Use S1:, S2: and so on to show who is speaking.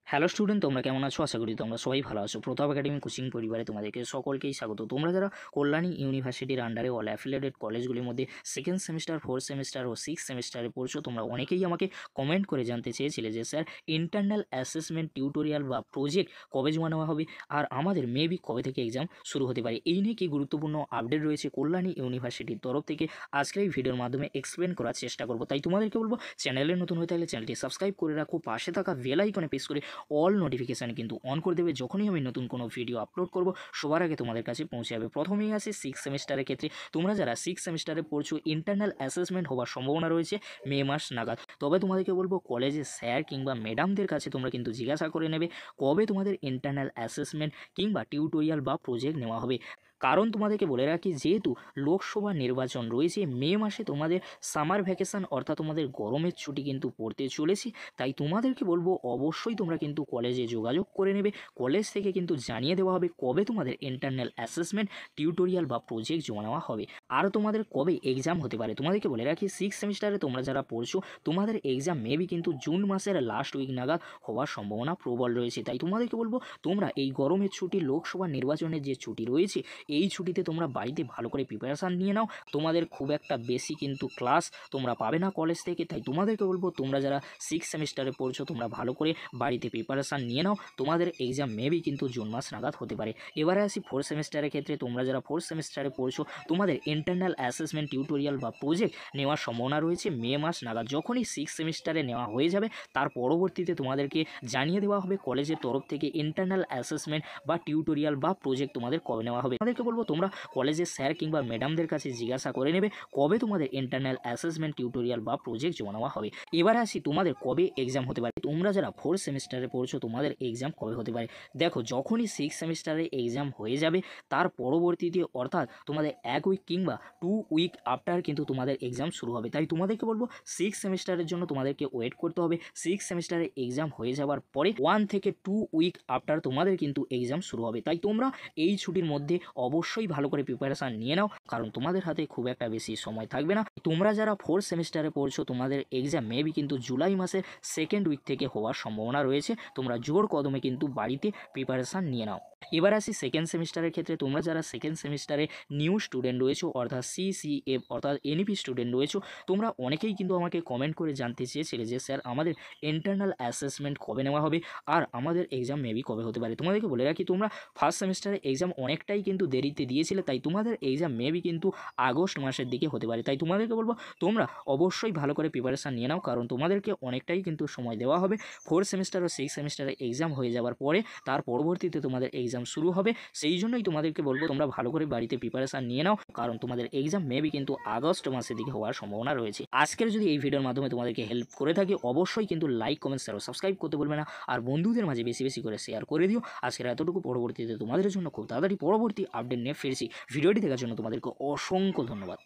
S1: Hello student, তোমরা কেমন আছো? আশা করি তোমরা সবাই ভালো আছো। প্রতাপ একাডেমি কোচিং পরিবারে তোমাদেরকে সকলকেই স্বাগত। তোমরা যারা কল্যাণী ইউনিভার্সিটির আন্ডারে অল অ্যাফিলিয়েটেড কলেজগুলির মধ্যে সেকেন্ড সেমিস্টার, ফোর্থ সেমিস্টার ও সিক্স সেমিস্টারে পড়ছো, তোমরা অনেকেই আমাকে কমেন্ট করে জানতে চেয়েছিলে যে স্যার ইন্টারনাল অ্যাসেসমেন্ট টিউটোরিয়াল বা প্রজেক্ট কবে জমা নেওয়া হবে, আর আমাদের মেবি কবে থেকে এক্সাম শুরু হতে পারে। এই নিয়ে কি গুরুত্বপূর্ণ আপডেট রয়েছে কল্যাণী ইউনিভার্সিটির তরফ থেকে আজকের এই ভিডিওর মাধ্যমে এক্সপ্লেন করার চেষ্টা করবো। তাই তোমাদেরকে বলবো, চ্যানেলে নতুন হয়ে থাকলে চ্যানেলটি সাবস্ক্রাইব করে রাখো, পাশে থাকা বেল আইকনে প্রেস করে অল নোটিফিকেশান কিন্তু অন করে দেবে। যখনই আমি নতুন কোনো ভিডিও আপলোড করব সবার আগে তোমাদের কাছে পৌঁছে যাবে। প্রথমেই আসে সিক্স সেমিস্টারের ক্ষেত্রে। তোমরা যারা সিক্স সেমিস্টারে পড়ছো, ইন্টারনাল অ্যাসেসমেন্ট হওয়ার সম্ভাবনা রয়েছে মে মাস নাগাদ। তবে তোমাদেরকে বলবো, কলেজে স্যার কিংবা ম্যাডামদের কাছে তোমরা কিন্তু জিজ্ঞাসা করে নেবে কবে তোমাদের ইন্টারনাল অ্যাসেসমেন্ট কিংবা টিউটোরিয়াল বা প্রজেক্ট নেওয়া হবে। কারণ তোমাদেরকে বলে রাখি, যেহেতু লোকসভা নির্বাচন রয়েছে মে মাসে, তোমাদের সামার ভ্যাকেশন অর্থাৎ তোমাদের গরমের ছুটি কিন্তু পড়তে চলেছি। তাই তোমাদেরকে বলবো, অবশ্যই তোমরা কিন্তু কলেজে যোগাযোগ করে নেবে। কলেজ থেকে কিন্তু জানিয়ে দেওয়া হবে কবে তোমাদের ইন্টারনাল অ্যাসেসমেন্ট, টিউটোরিয়াল বা প্রজেক্ট জমা নেওয়া হবে, আর তোমাদের কবে এক্সাম হতে পারে। তোমাদেরকে বলে রাখি, সিক্স সেমিস্টারে তোমরা যারা পড়ছো, তোমাদের এক্সাম মেবি কিন্তু জুন মাসের লাস্ট উইক নাগাদ হওয়ার সম্ভাবনা প্রবল রয়েছে। তাই তোমাদেরকে বলবো, তোমরা এই গরমের ছুটি, লোকসভা নির্বাচনের যে ছুটি রয়েছে, এই ছুটিতে তোমরা বাড়িতে ভালো করে প্রিপারেশান নিয়ে নাও। তোমাদের খুব একটা বেশি কিন্তু ক্লাস তোমরা পাবে না কলেজ থেকে। তাই তোমাদেরকে বলবো, তোমরা যারা সিক্স সেমিস্টারে পড়ছো, তোমরা ভালো করে বাড়িতে প্রিপারেশান নিয়ে নাও। তোমাদের এক্সাম মেবি কিন্তু জুন মাস নাগাদ হতে পারে। এবারে আসি ফোর্থ সেমিস্টারের ক্ষেত্রে। তোমরা যারা ফোর্থ সেমিস্টারে পড়ছো, তোমাদের ইন্টারনাল অ্যাসেসমেন্ট, টিউটোরিয়াল বা প্রজেক্ট নেওয়ার সম্ভাবনা রয়েছে মে মাস নাগাদ। যখনই সিক্স সেমিস্টারে নেওয়া হয়ে যাবে, তার পরবর্তীতে তোমাদেরকে জানিয়ে দেওয়া হবে কলেজের তরফ থেকে ইন্টারনাল অ্যাসেসমেন্ট বা টিউটোরিয়াল বা প্রজেক্ট তোমাদের কবে নেওয়া হবে। তোমাদেরকে বলবো, তোমরা কলেজের স্যার কিংবা ম্যাডামদের কাছে জিজ্ঞাসা করে নেবে কবে তোমাদের ইন্টারনাল অ্যাসেসমেন্ট, টিউটোরিয়াল বা প্রজেক্ট জমা নেওয়া হবে। এবারে আসি তোমাদের কবে এক্সাম হতে পারে। তোমরা যারা ফোর্থ সেমিস্টারে পড়ছো, তোমাদের এক্সাম কবে হতে পারে। দেখো, যখনই সিক্স সেমিস্টারে এক্সাম হয়ে যাবে, তার পরবর্তীতে অর্থাৎ তোমাদের এক উইক কিংবা 2 উইক আফটার কিন্তু তোমাদের এক্সাম শুরু হবে। তাই তোমাদেরকে বলবো, সিক্স সেমিস্টারের জন্য তোমাদেরকে ওয়েট করতে হবে। সিক্স সেমিস্টারে এক্সাম হয়ে যাওয়ার পরে 1 থেকে 2 উইক আফটার তোমাদের কিন্তু এক্সাম শুরু হবে। তাই তোমরা এই ছুটির মধ্যে অবশ্যই ভালো করে প্রিপারেশান নিয়ে নাও, কারণ তোমাদের হাতে খুব একটা বেশি সময় থাকবে না। তোমরা যারা ফোর্থ সেমিস্টারে পড়ছো, তোমাদের এক্সাম মেবি কিন্তু জুলাই মাসের সেকেন্ড উইক থেকে হওয়ার সম্ভাবনা রয়েছে। তোমরা জোর কদমে কিন্তু বাড়িতে প্রিপারেশান নিয়ে নাও। এবার আসি সেকেন্ড সেমিস্টারের ক্ষেত্রে। তোমরা যারা সেকেন্ড সেমিস্টারে নিউ স্টুডেন্ট রয়েছো, অর্থাৎ সিসিএফ অর্থাৎ এনইপি স্টুডেন্ট রয়েছো, তোমরা অনেকেই কিন্তু আমাকে কমেন্ট করে জানতে চেয়েছিলে যে স্যার আমাদের ইন্টারনাল অ্যাসেসমেন্ট কবে নেওয়া হবে, আর আমাদের এক্সাম মেবি কবে হতে পারে। তোমাদেরকে বলে রাখি, তোমরা ফার্স্ট সেমিস্টারে এক্সাম অনেকটাই কিন্তু দেরিতে দিয়েছিলে। তাই তোমাদের এক্সাম মেবি কিন্তু আগস্ট মাসের দিকে হতে পারে। তাই তোমাদেরকে বলবো, তোমরা অবশ্যই ভালো করে প্রিপারেশান নিয়ে নাও, কারণ তোমাদেরকে অনেকটাই কিন্তু সময় দেওয়া হবে। ফোর্থ সেমিস্টার ও সিক্স সেমিস্টারে এক্সাম হয়ে যাওয়ার পরে তার পরবর্তীতে তোমাদের এক্সাম শুরু হবে। সেই জন্যই তোমাদেরকে বলবো, তোমরা ভালো করে বাড়িতে প্রিপারেশান নিয়ে নাও, কারণ তোমাদের এক্সাম মেবি কিন্তু আগস্ট মাসের দিকে হওয়ার সম্ভাবনা রয়েছে। আজকের যদি এই ভিডিওর মাধ্যমে তোমাদেরকে হেল্প করে থাকে, অবশ্যই কিন্তু লাইক, কমেন্ট, শেয়ার ও সাবস্ক্রাইব করতে বলবে না, আর বন্ধুদের মাঝে বেশি বেশি করে শেয়ার করে দিও। আজকের এতটুকু। পরবর্তীতে তোমাদের জন্য খুব তাড়াতাড়ি পরবর্তী আপডেট নিয়ে ফিরছি। ভিডিওটি দেখার জন্য তোমাদেরকে অসংখ্য ধন্যবাদ।